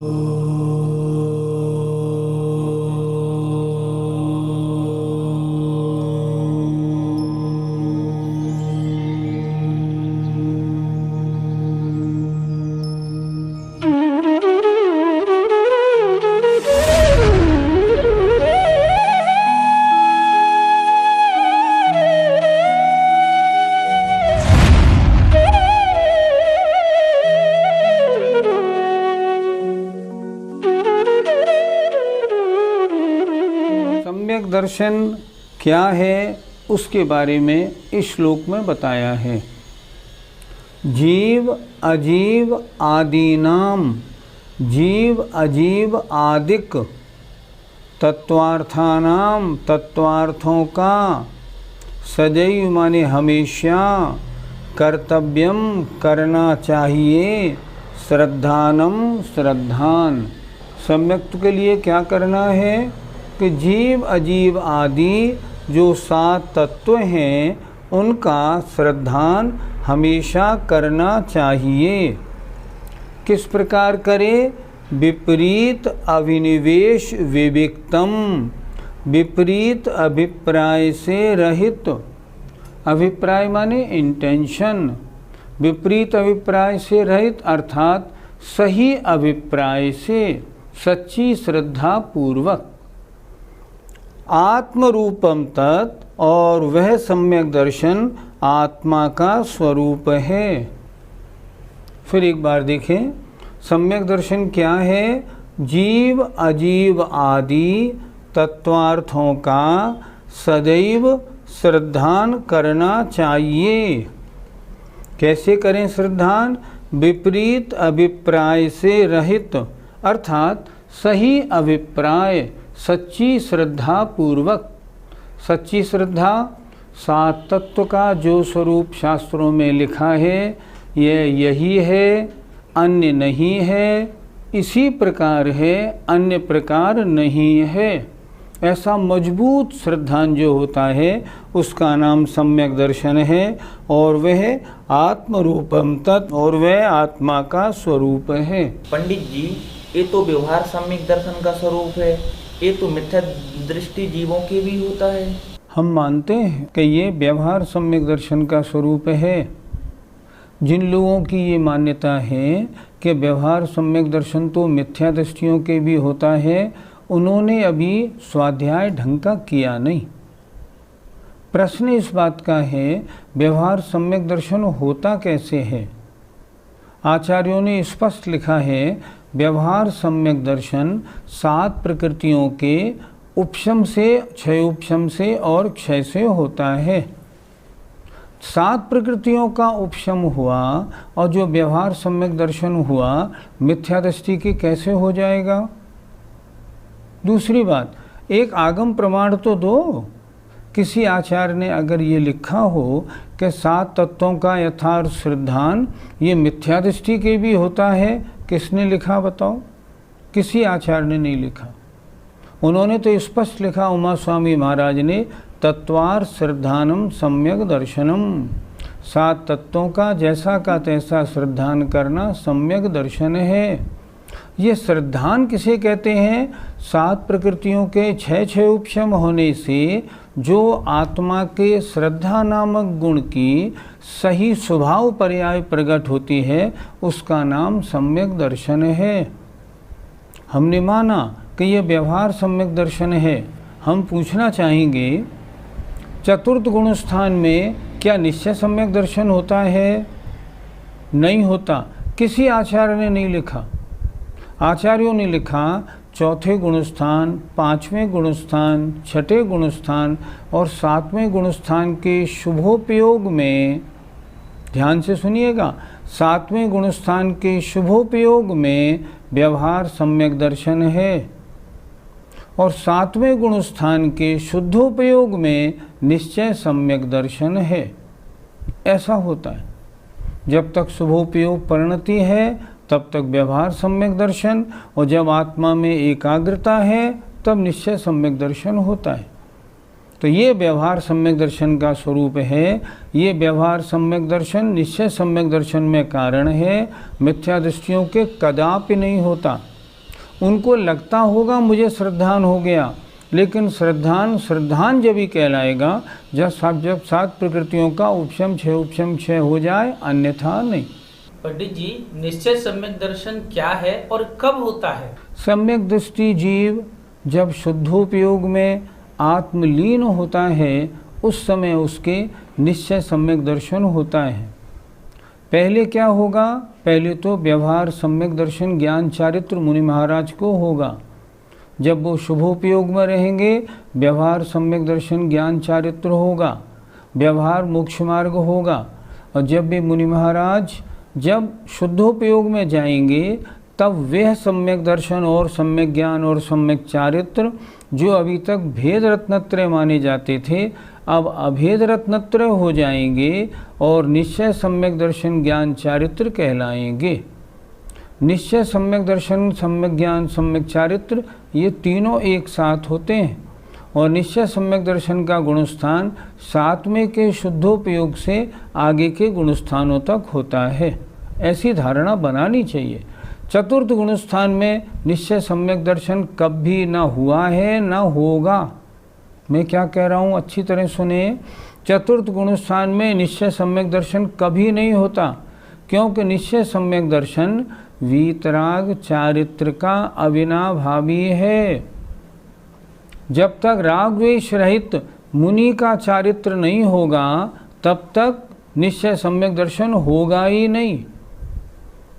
सम्यक दर्शन क्या है उसके बारे में इस श्लोक में बताया है। जीव अजीव आदीनाम जीव अजीव आदिक तत्वार्थानाम तत्वार्थों का सदैव माने हमेशा कर्तव्यम करना चाहिए श्रद्धानम श्रद्धान। सम्यक के लिए क्या करना है कि जीव अजीव आदि जो 7 तत्व हैं उनका श्रद्धान हमेशा करना चाहिए। किस प्रकार करें? विपरीत अभिनिवेश विविक्तम, विपरीत अभिप्राय से रहित। अभिप्राय माने इंटेंशन, विपरीत अभिप्राय से रहित अर्थात सही अभिप्राय से सच्ची श्रद्धा पूर्वक। आत्मरूपम तत्, और वह सम्यक दर्शन आत्मा का स्वरूप है। फिर एक बार देखें, सम्यक दर्शन क्या है? जीव अजीव आदि तत्वार्थों का सदैव श्रद्धान करना चाहिए। कैसे करें श्रद्धान? विपरीत अभिप्राय से रहित अर्थात सही अभिप्राय सच्ची श्रद्धा पूर्वक। सच्ची श्रद्धा 7 तत्व का जो स्वरूप शास्त्रों में लिखा है यह यही है, अन्य नहीं है, इसी प्रकार है, अन्य प्रकार नहीं है। ऐसा मजबूत श्रद्धान जो होता है उसका नाम सम्यक दर्शन है, और वह आत्मरूपम तत्, और वह आत्मा का स्वरूप है। पंडित जी, ये तो व्यवहार सम्यक दर्शन का स्वरूप है, ये तो मिथ्या दृष्टि जीवों की भी होता है। हम मानते हैं कि ये व्यवहार सम्यक दर्शन का स्वरूप है। जिन लोगों की ये मान्यता है कि व्यवहार सम्यक दर्शन तो मिथ्या दृष्टियों के भी होता है, उन्होंने अभी स्वाध्याय ढंग का किया नहीं। प्रश्न इस बात का है, व्यवहार सम्यक दर्शन होता कैसे है? आचार्यों ने स्पष्ट लिखा है, व्यवहार सम्यक दर्शन 7 प्रकृतियों के उपशम से, क्षयोपशम से और क्षय से होता है। 7 प्रकृतियों का उपशम हुआ और जो व्यवहार सम्यक दर्शन हुआ, मिथ्या दृष्टि की कैसे हो जाएगा? दूसरी बात, एक आगम प्रमाण तो दो। किसी आचार्य ने अगर ये लिखा हो कि 7 तत्वों का यथार्थ श्रद्धान ये मिथ्या दृष्टि के भी होता है, किसने लिखा बताओ? किसी आचार्य ने नहीं लिखा। उन्होंने तो स्पष्ट लिखा, उमा स्वामी महाराज ने, तत्वार श्रद्धानम सम्यक दर्शनम। 7 तत्वों का जैसा का तैसा श्रद्धान करना सम्यक दर्शन है। ये श्रद्धान किसे कहते हैं? 7 प्रकृतियों के 6 उपशम होने से जो आत्मा के श्रद्धा नामक गुण की सही स्वभाव पर्याय प्रकट होती है उसका नाम सम्यक दर्शन है। हमने माना कि यह व्यवहार सम्यक दर्शन है। हम पूछना चाहेंगे, चतुर्थ गुण स्थान में क्या निश्चय सम्यक दर्शन होता है? नहीं होता। किसी आचार्य ने नहीं लिखा। आचार्यों ने लिखा, 4थे गुणस्थान, 5वें गुणस्थान, 6ठे गुणस्थान और 7वें गुणस्थान के शुभोपयोग में, ध्यान से सुनिएगा, 7वें गुणस्थान के शुभोपयोग में व्यवहार सम्यक दर्शन है और 7वें गुणस्थान के शुद्धोपयोग में निश्चय सम्यक दर्शन है। ऐसा होता है। जब तक शुभोपयोग परिणति है तब तक व्यवहार सम्यक दर्शन, और जब आत्मा में एकाग्रता है तब निश्चय सम्यक दर्शन होता है। तो ये व्यवहार सम्यक दर्शन का स्वरूप है। ये व्यवहार सम्यक दर्शन निश्चय सम्यक दर्शन में कारण है, मिथ्या दृष्टियों के कदापि नहीं होता। उनको लगता होगा मुझे श्रद्धान हो गया, लेकिन श्रद्धान जब ही कहलाएगा जब सात प्रकृतियों का उपशम क्षय हो जाए, अन्यथा नहीं। पंडित जी, निश्चय सम्यक दर्शन क्या है और कब होता है? सम्यक दृष्टि जीव जब शुद्धोपयोग में आत्मलीन होता है, उस समय उसके निश्चय सम्यक दर्शन होता है। पहले क्या होगा? पहले तो व्यवहार सम्यक दर्शन ज्ञान चारित्र मुनि महाराज को होगा। जब वो शुभोपयोग में रहेंगे, व्यवहार सम्यक दर्शन ज्ञान चारित्र होगा, व्यवहार मोक्ष मार्ग होगा। और जब भी मुनि महाराज जब शुद्धोपयोग में जाएंगे, तब वह सम्यक दर्शन और सम्यक ज्ञान और सम्यक चारित्र जो अभी तक भेद रत्नत्रय माने जाते थे, अब अभेद रत्नत्रय हो जाएंगे और निश्चय सम्यक दर्शन ज्ञान चारित्र कहलाएंगे। निश्चय सम्यक दर्शन, सम्यक ज्ञान, सम्यक चारित्र, ये तीनों एक साथ होते हैं। और निश्चय सम्यक दर्शन का गुणस्थान सातवें के शुद्धोपयोग से आगे के गुणस्थानों तक होता है। ऐसी धारणा बनानी चाहिए। चतुर्थ गुणस्थान में निश्चय सम्यक दर्शन कभी ना हुआ है, ना होगा। मैं क्या कह रहा हूँ, अच्छी तरह सुने। चतुर्थ गुणस्थान में निश्चय सम्यक दर्शन कभी नहीं होता, क्योंकि निश्चय सम्यक दर्शन वीतराग चारित्र का अविनाभावी है। जब तक राग द्वेष रहित मुनि का चारित्र नहीं होगा, तब तक निश्चय सम्यक दर्शन होगा ही नहीं।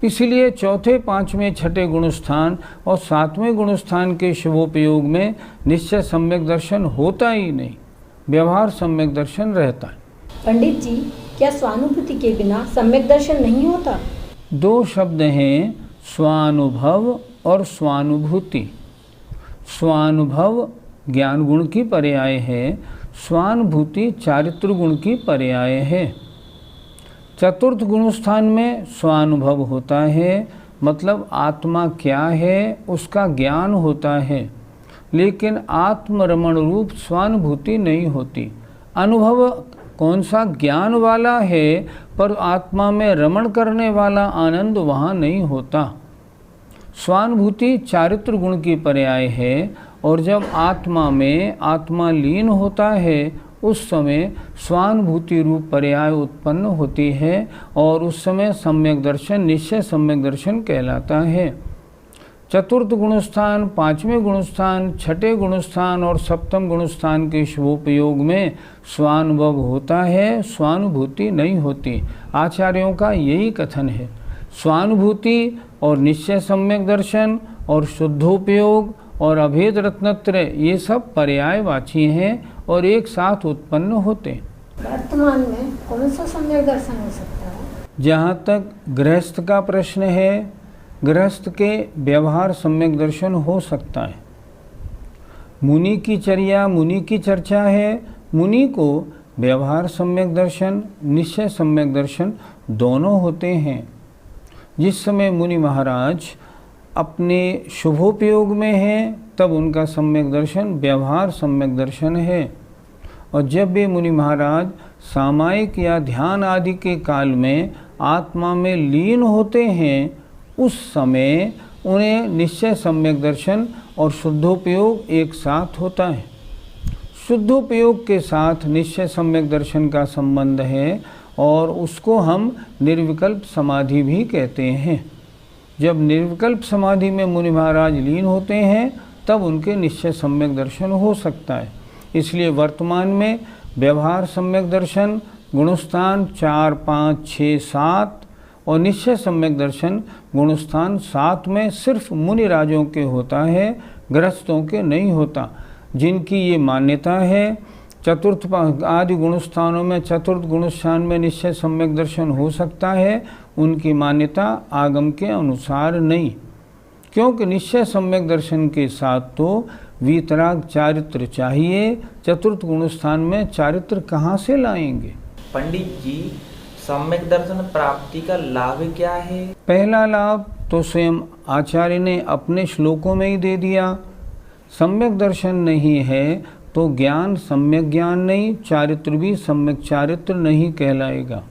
इसलिए चौथे, पांचवें, छठे गुणस्थान और सातवें गुणस्थान के शुभोपयोग में निश्चय सम्यक दर्शन होता ही नहीं, व्यवहार सम्यक दर्शन रहता है। पंडित जी, क्या स्वानुभूति के बिना सम्यक दर्शन नहीं होता? दो शब्द हैं, स्वानुभव और स्वानुभूति। स्वानुभव ज्ञान गुण की पर्याय है, स्वानुभूति चारित्र गुण की पर्याय है। चतुर्थ गुणस्थान में स्वानुभव होता है, मतलब आत्मा क्या है उसका ज्ञान होता है, लेकिन आत्मरमण रूप स्वानुभूति नहीं होती। अनुभव कौन सा ज्ञान वाला है, पर आत्मा में रमण करने वाला आनंद वहाँ नहीं होता। स्वानुभूति चारित्र गुण की पर्याय है, और जब आत्मा में आत्मा लीन होता है, उस समय स्वानुभूति रूप पर्याय उत्पन्न होती है, और उस समय सम्यक दर्शन निश्चय सम्यक दर्शन कहलाता है। चतुर्थ गुणस्थान, पांचवें गुणस्थान, छठे गुणस्थान और सप्तम गुणस्थान के शुभोपयोग में स्वानुभव होता है, स्वानुभूति नहीं होती। आचार्यों का यही कथन है। स्वानुभूति और निश्चय सम्यक दर्शन और शुद्धोपयोग और अभेद रत्नत्रय, ये सब पर्यायवाची हैं और एक साथ उत्पन्न होते हैं। वर्तमान में कौन सा सम्यक दर्शन हो सकता है? जहाँ तक गृहस्थ का प्रश्न है, गृहस्थ के व्यवहार सम्यक दर्शन हो सकता है। मुनि की चर्या, मुनि की चर्चा है। मुनि को व्यवहार सम्यक दर्शन, निश्चय सम्यक दर्शन दोनों होते हैं। जिस समय मुनि महाराज अपने शुभोपयोग में हैं, तब उनका सम्यक दर्शन व्यवहार सम्यक दर्शन है। और जब भी मुनि महाराज सामायिक या ध्यान आदि के काल में आत्मा में लीन होते हैं, उस समय उन्हें निश्चय सम्यक दर्शन और शुद्धोपयोग एक साथ होता है। शुद्धोपयोग के साथ निश्चय सम्यक दर्शन का संबंध है, और उसको हम निर्विकल्प समाधि भी कहते हैं। जब निर्विकल्प समाधि में मुनि महाराज लीन होते हैं, तब उनके निश्चय सम्यक दर्शन हो सकता है। इसलिए वर्तमान में व्यवहार सम्यक दर्शन गुणस्थान 4, 5, 6, 7 और निश्चय सम्यक दर्शन गुणस्थान 7 में सिर्फ मुनि राजों के होता है, गृहस्थों के नहीं होता। जिनकी ये मान्यता है, चतुर्थ आदि गुणस्थानों में चतुर्थ गुणस्थान में निश्चय सम्यक दर्शन हो सकता है, उनकी मान्यता आगम के अनुसार नहीं, क्योंकि निश्चय सम्यक दर्शन के साथ तो वीतराग चारित्र चाहिए। चतुर्थ गुणस्थान में चारित्र कहाँ से लाएंगे? पंडित जी, सम्यक दर्शन प्राप्ति का लाभ क्या है? पहला लाभ तो स्वयं आचार्य ने अपने श्लोकों में ही दे दिया। सम्यक दर्शन नहीं है तो ज्ञान सम्यक ज्ञान नहीं, चारित्र भी सम्यक चारित्र नहीं कहलाएगा।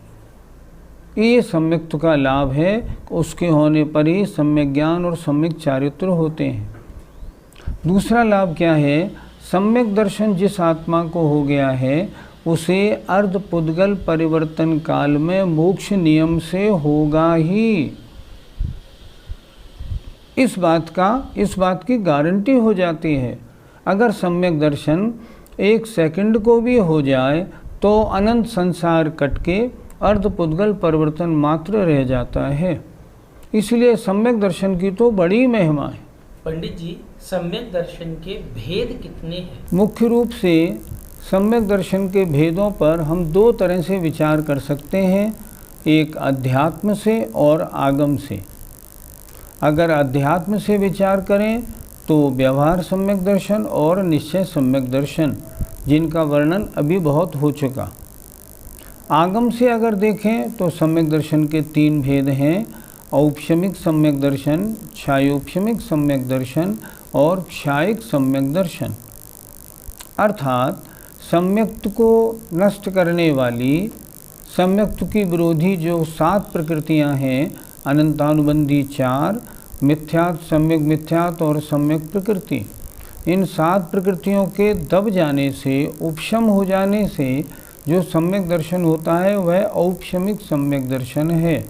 ये सम्यक्त्व का लाभ है। उसके होने पर ही सम्यक ज्ञान और सम्यक चारित्र होते हैं। दूसरा लाभ क्या है? सम्यक दर्शन जिस आत्मा को हो गया है उसे अर्धपुद्गल परिवर्तन काल में मोक्ष नियम से होगा ही। इस बात की गारंटी हो जाती है। अगर सम्यक दर्शन 1 सेकंड को भी हो जाए तो अनंत संसार कट के अर्धपुद्गल परिवर्तन मात्र रह जाता है। इसलिए सम्यक दर्शन की तो बड़ी महिमा है। पंडित जी, सम्यक दर्शन के भेद कितने हैं? मुख्य रूप से सम्यक दर्शन के भेदों पर हम 2 तरह से विचार कर सकते हैं, एक अध्यात्म से और आगम से। अगर अध्यात्म से विचार करें तो व्यवहार सम्यक दर्शन और निश्चय सम्यक दर्शन, जिनका वर्णन अभी बहुत हो चुका। आगम से अगर देखें तो सम्यक दर्शन के 3 भेद हैं, औपशमिक सम्यक दर्शन, छायोपशमिक सम्यक दर्शन और क्षायिक सम्यक दर्शन। अर्थात सम्यक्त्व को नष्ट करने वाली, सम्यक्त्व की विरोधी जो 7 प्रकृतियां हैं, अनंतानुबंधी 4, मिथ्यात्, सम्यक मिथ्यात् और सम्यक प्रकृति, इन 7 प्रकृतियों के दब जाने से, उपशम हो जाने से जो सम्यक दर्शन होता है वह औपशमिक सम्यक दर्शन है।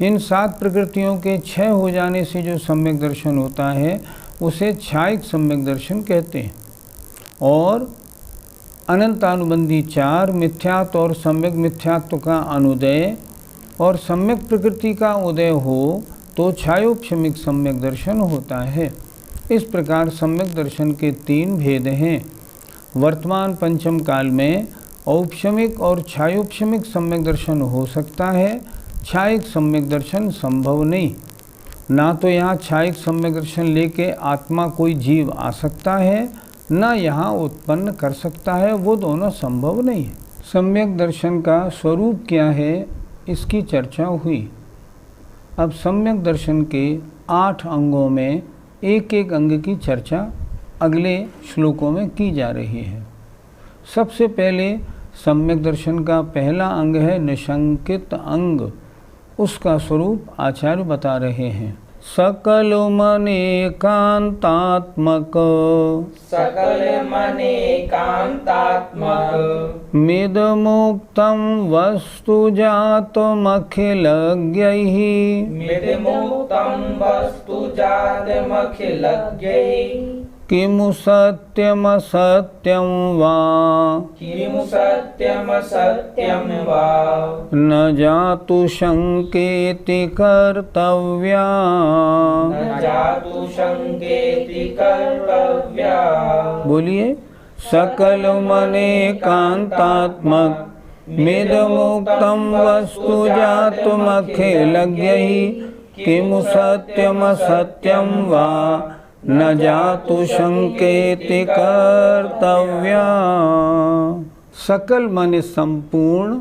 इन 7 प्रकृतियों के क्षय हो जाने से जो सम्यक दर्शन होता है उसे क्षायिक सम्यक दर्शन कहते हैं। और अनंतानुबंधी 4, मिथ्यात्व और सम्यक मिथ्यात्व का अनुदय और सम्यक प्रकृति का उदय हो तो छायोपशमिक सम्यक दर्शन होता है। इस प्रकार सम्यक दर्शन के 3 भेद हैं। वर्तमान पंचम काल में औपशमिक और छायोपशमिक सम्यक दर्शन हो सकता है, क्षायिक सम्यक दर्शन संभव नहीं। ना तो यहाँ क्षायिक सम्यक दर्शन लेके आत्मा कोई जीव आ सकता है, ना यहाँ उत्पन्न कर सकता है, वो दोनों संभव नहीं है। सम्यक दर्शन का स्वरूप क्या है, इसकी चर्चा हुई। अब सम्यक दर्शन के 8 अंगों में एक एक अंग की चर्चा अगले श्लोकों में की जा रही है। सबसे पहले सम्यक दर्शन का पहला अंग है निशंकित अंग। उसका स्वरूप आचार्य बता रहे हैं। सकल मन एकांतात्मक, सकल मन एकांतात्मक, मिद मुक्तम वस्तु जातमखिलज्ञैः, मिद मुक्तम वस्तु जातमखिलज्ञैः, किमु सत्यम सत्यम वा, किमु सत्यम सत्यम वा, न जातु शंकेति कर्तव्या, न जातु शंकेति कर्तव्या। बोलिए। सकल मन एकांतात्मक, मिद मुक्तम वस्तु जातमखिलज्ञैः, किमु सत्यम सत्यम वा, न जातु शंकेति कर्तव्या। सकल माने संपूर्ण,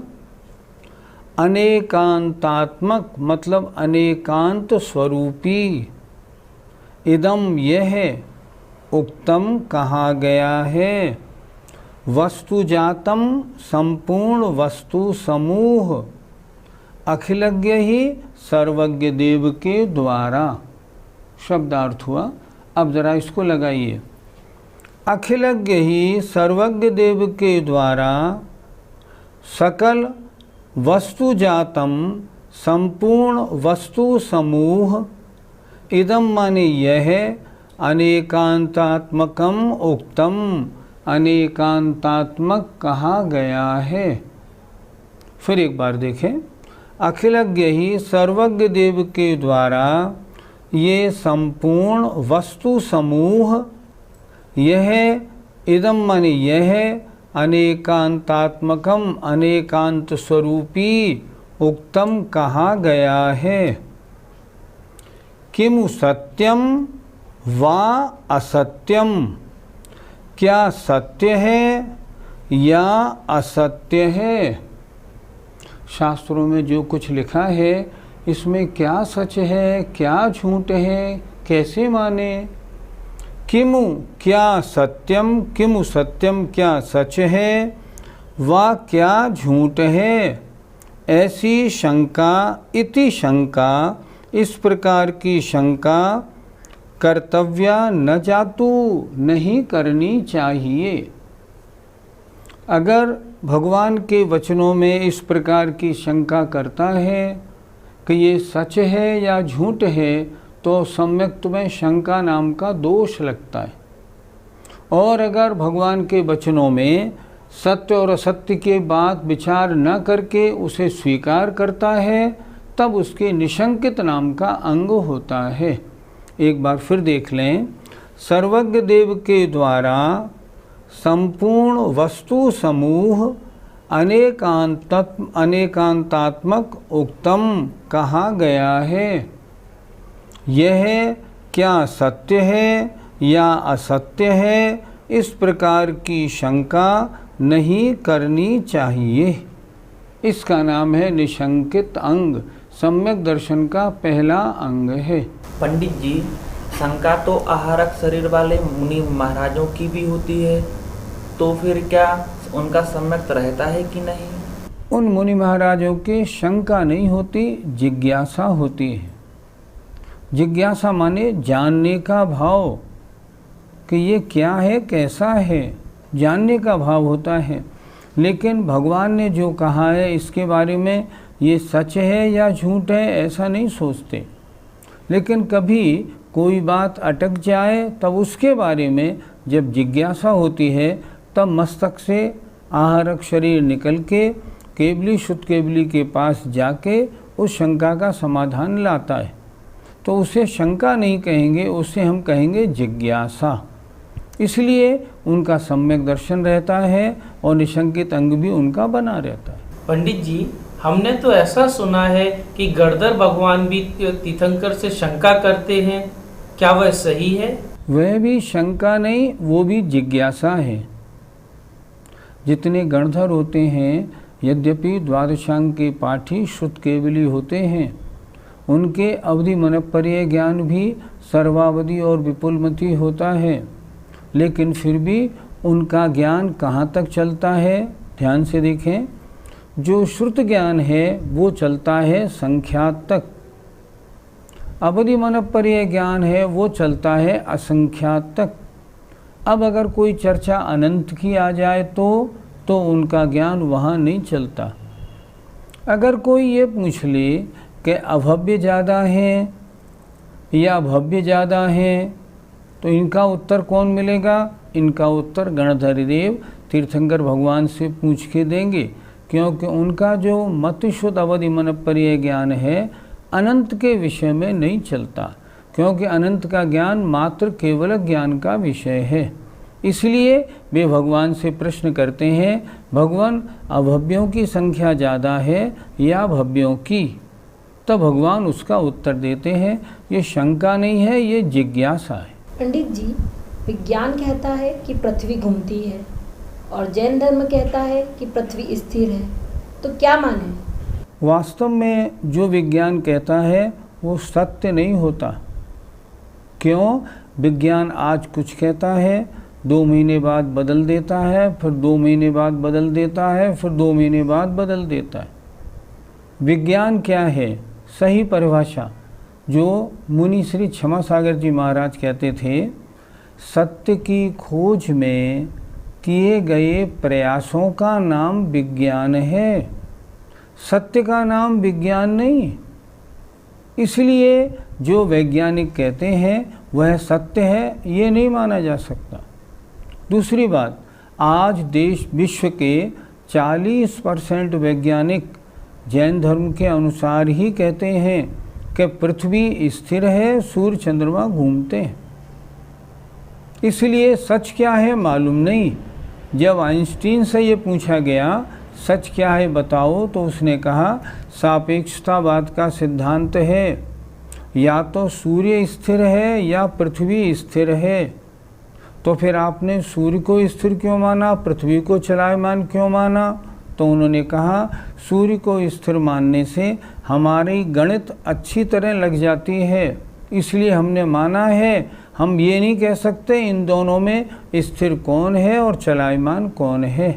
अनेकांतात्मक मतलब अनेकांत स्वरूपी, इदम यह उक्तम कहा गया है, वस्तु जातम संपूर्ण वस्तु समूह, अखिलज्ञ ही सर्वज्ञ देव के द्वारा। शब्दार्थ हुआ। अब जरा इसको लगाइए। अखिलज्ञ ही सर्वज्ञ देव के द्वारा सकल वस्तु जातम संपूर्ण वस्तु समूह, इदम माने यह, अनेकांतात्मकम उक्तम अनेकांतात्मक कहा गया है। फिर एक बार देखें। अखिलज्ञ ही सर्वज्ञ देव के द्वारा ये संपूर्ण वस्तु समूह, यह इदम माने यह, अनेकांतात्मकम अनेकांत स्वरूपी उक्तम कहा गया है। किमु सत्यम वा असत्यम, क्या सत्य है या असत्य है। शास्त्रों में जो कुछ लिखा है इसमें क्या सच है क्या झूठ है, कैसे माने। किमु क्या सत्यम, किमु सत्यम क्या सच है, वा क्या झूठ है, ऐसी शंका इति शंका, इस प्रकार की शंका कर्तव्या न जातु, नहीं करनी चाहिए। अगर भगवान के वचनों में इस प्रकार की शंका करता है कि ये सच है या झूठ है, तो सम्यक्त में शंका नाम का दोष लगता है। और अगर भगवान के वचनों में सत्य और असत्य के बात विचार न करके उसे स्वीकार करता है, तब उसके निशंकित नाम का अंग होता है। एक बार फिर देख लें। सर्वज्ञ देव के द्वारा संपूर्ण वस्तु समूह अनेकांतात्मक उक्तम कहा गया है। यह क्या सत्य है या असत्य है, इस प्रकार की शंका नहीं करनी चाहिए। इसका नाम है निशंकित अंग, सम्यक दर्शन का पहला अंग है। पंडित जी, शंका तो आहारक शरीर वाले मुनि महाराजों की भी होती है, तो फिर क्या उनका सम्यक रहता है कि नहीं? उन मुनि महाराजों के शंका नहीं होती, जिज्ञासा होती है। जिज्ञासा माने जानने का भाव कि ये क्या है, कैसा है, जानने का भाव होता है। लेकिन भगवान ने जो कहा है इसके बारे में ये सच है या झूठ है, ऐसा नहीं सोचते। लेकिन कभी कोई बात अटक जाए तब उसके बारे में जब जिज्ञासा होती है, तब मस्तक से आहारक शरीर निकल के केवली शुद्ध केवली के पास जाके उस शंका का समाधान लाता है। तो उसे शंका नहीं कहेंगे, उसे हम कहेंगे जिज्ञासा। इसलिए उनका सम्यक दर्शन रहता है और निशंकित अंग भी उनका बना रहता है। पंडित जी, हमने तो ऐसा सुना है कि गणधर भगवान भी तीर्थंकर से शंका करते हैं, क्या वह सही है? वह भी शंका नहीं, वो भी जिज्ञासा है। जितने गणधर होते हैं, यद्यपि द्वादशांग के पाठी शुद्ध केवली होते हैं, उनके अवधि मनपर्य ज्ञान भी सर्वावधि और विपुलमति होता है, लेकिन फिर भी उनका ज्ञान कहाँ तक चलता है? ध्यान से देखें। जो श्रुत ज्ञान है वो चलता है संख्यात तक, अवधि मनपर्य ज्ञान है वो चलता है असंख्यात तक। अब अगर कोई चर्चा अनंत की आ जाए तो उनका ज्ञान वहाँ नहीं चलता। अगर कोई ये पूछ ले कि अभव्य ज़्यादा है या भव्य ज़्यादा है, तो इनका उत्तर कौन मिलेगा? इनका उत्तर गणधर देव तीर्थंकर भगवान से पूछ के देंगे, क्योंकि उनका जो मत शुद्ध अवधि मनपर्य ज्ञान है अनंत के विषय में नहीं चलता, क्योंकि अनंत का ज्ञान मात्र केवल ज्ञान का विषय है। इसलिए वे भगवान से प्रश्न करते हैं, भगवान अभव्यों की संख्या ज़्यादा है या भव्यों की? तब भगवान उसका उत्तर देते हैं, ये शंका नहीं है, ये जिज्ञासा है। पंडित जी, विज्ञान कहता है कि पृथ्वी घूमती है और जैन धर्म कहता है कि पृथ्वी स्थिर है, तो क्या माने? वास्तव में जो विज्ञान कहता है वो सत्य नहीं होता। क्यों? विज्ञान आज कुछ कहता है, 2 महीने बाद बदल देता है, फिर 2 महीने बाद बदल देता है, फिर 2 महीने बाद बदल देता है। विज्ञान क्या है? सही परिभाषा जो मुनि श्री क्षमा सागर जी महाराज कहते थे, सत्य की खोज में किए गए प्रयासों का नाम विज्ञान है, सत्य का नाम विज्ञान नहीं। इसलिए जो वैज्ञानिक कहते हैं वह सत्य है, ये नहीं माना जा सकता। दूसरी बात, आज देश विश्व के 40% वैज्ञानिक जैन धर्म के अनुसार ही कहते हैं कि पृथ्वी स्थिर है, सूर्य चंद्रमा घूमते हैं। इसलिए सच क्या है मालूम नहीं। जब आइंस्टीन से ये पूछा गया सच क्या है बताओ, तो उसने कहा सापेक्षतावाद का सिद्धांत है, या तो सूर्य स्थिर है या पृथ्वी स्थिर है। तो फिर आपने सूर्य को स्थिर क्यों माना, पृथ्वी को चलायमान क्यों माना? तो उन्होंने कहा सूर्य को स्थिर मानने से हमारी गणित अच्छी तरह लग जाती है, इसलिए हमने माना है। हम ये नहीं कह सकते इन दोनों में स्थिर कौन है और चलायमान कौन है।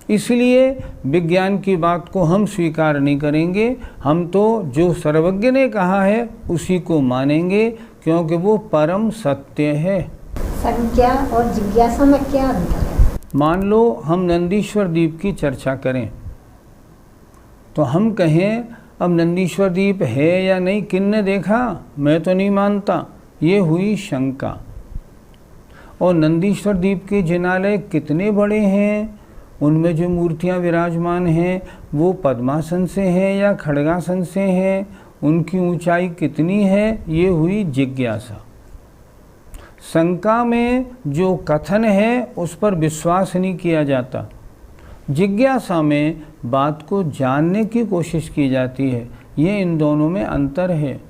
इसलिए विज्ञान की बात को हम स्वीकार नहीं करेंगे, हम तो जो सर्वज्ञ ने कहा है उसी को मानेंगे, क्योंकि वो परम सत्य है। संज्ञा और जिज्ञासा में क्या अंतर है? मान लो हम नंदीश्वर द्वीप की चर्चा करें, तो हम कहें अब नंदीश्वर द्वीप है या नहीं, किसने देखा, मैं तो नहीं मानता, ये हुई शंका। और नंदीश्वर द्वीप के जिनालय कितने बड़े हैं, उनमें जो मूर्तियां विराजमान हैं वो पद्मासन से हैं या खड्गासन से हैं, उनकी ऊंचाई कितनी है, ये हुई जिज्ञासा। शंका में जो कथन है उस पर विश्वास नहीं किया जाता, जिज्ञासा में बात को जानने की कोशिश की जाती है। ये इन दोनों में अंतर है।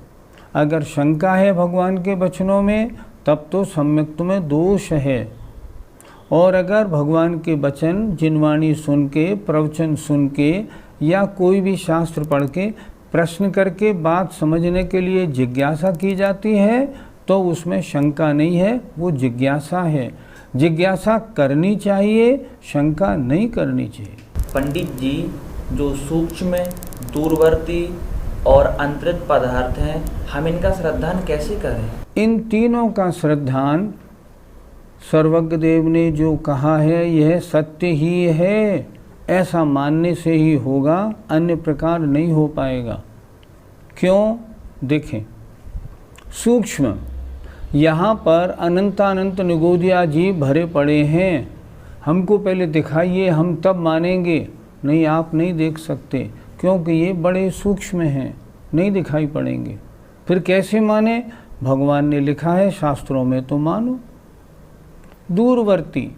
अगर शंका है भगवान के वचनों में तब तो सम्यक्त में दोष है, और अगर भगवान के वचन जिनवाणी सुन के, प्रवचन सुन के या कोई भी शास्त्र पढ़ के प्रश्न करके बात समझने के लिए जिज्ञासा की जाती है तो उसमें शंका नहीं है, वो जिज्ञासा है। जिज्ञासा करनी चाहिए, शंका नहीं करनी चाहिए। पंडित जी, जो सूक्ष्म, दूरवर्ती और अंतरित पदार्थ हैं, हम इनका श्रद्धान कैसे करें? इन तीनों का श्रद्धान सर्वज्ञ देव ने जो कहा है यह सत्य ही है, ऐसा मानने से ही होगा, अन्य प्रकार नहीं हो पाएगा। क्यों? देखें, सूक्ष्म, यहाँ पर अनंतानंत निगोदिया जीव भरे पड़े हैं, हमको पहले दिखाइए, हम तब मानेंगे। नहीं, आप नहीं देख सकते, क्योंकि ये बड़े सूक्ष्म हैं, नहीं दिखाई पड़ेंगे। फिर कैसे माने? भगवान ने लिखा है शास्त्रों में तो मानो। दूरवर्ती,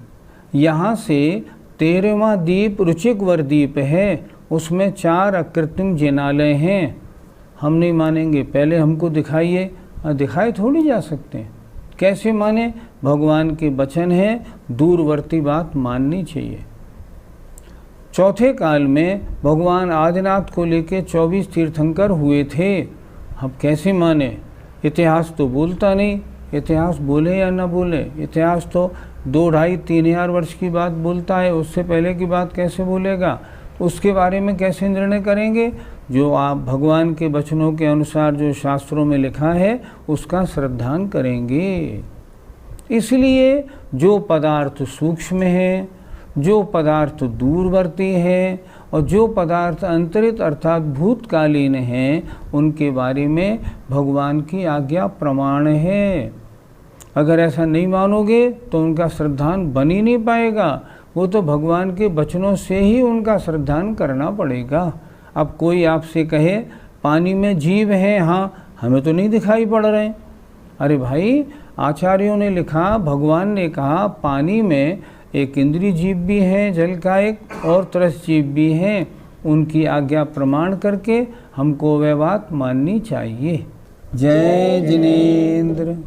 यहाँ से 13वां द्वीप रुचिकवर द्वीप है, उसमें 4 अकृत्रिम जिनालय हैं, हम नहीं मानेंगे, पहले हमको दिखाइए। दिखाए थोड़ी जा सकते हैं, कैसे माने? भगवान के वचन है, दूरवर्ती बात माननी चाहिए। चौथे काल में भगवान आदिनाथ को लेके 24 तीर्थंकर हुए थे, अब कैसे माने? इतिहास तो बोलता नहीं, इतिहास बोले या ना बोले, इतिहास तो 2-2.5-3 वर्ष की बात बोलता है, उससे पहले की बात कैसे बोलेगा? उसके बारे में कैसे निर्णय करेंगे? जो आप भगवान के वचनों के अनुसार जो शास्त्रों में लिखा है उसका श्रद्धान करेंगे। इसलिए जो पदार्थ सूक्ष्म है, जो पदार्थ दूरवर्ती है और जो पदार्थ अंतरित अर्थात भूतकालीन हैं, उनके बारे में भगवान की आज्ञा प्रमाण है। अगर ऐसा नहीं मानोगे तो उनका श्रद्धान बन ही नहीं पाएगा, वो तो भगवान के वचनों से ही उनका श्रद्धान करना पड़ेगा। अब कोई आपसे कहे पानी में जीव हैं, हाँ, हमें तो नहीं दिखाई पड़ रहे। अरे भाई, आचार्यों ने लिखा, भगवान ने कहा पानी में एक इंद्रिय जीव भी हैं, जल का एक, और तरस जीव भी हैं, उनकी आज्ञा प्रमाण करके हमको वह बात माननी चाहिए। जय जिनेंद्र।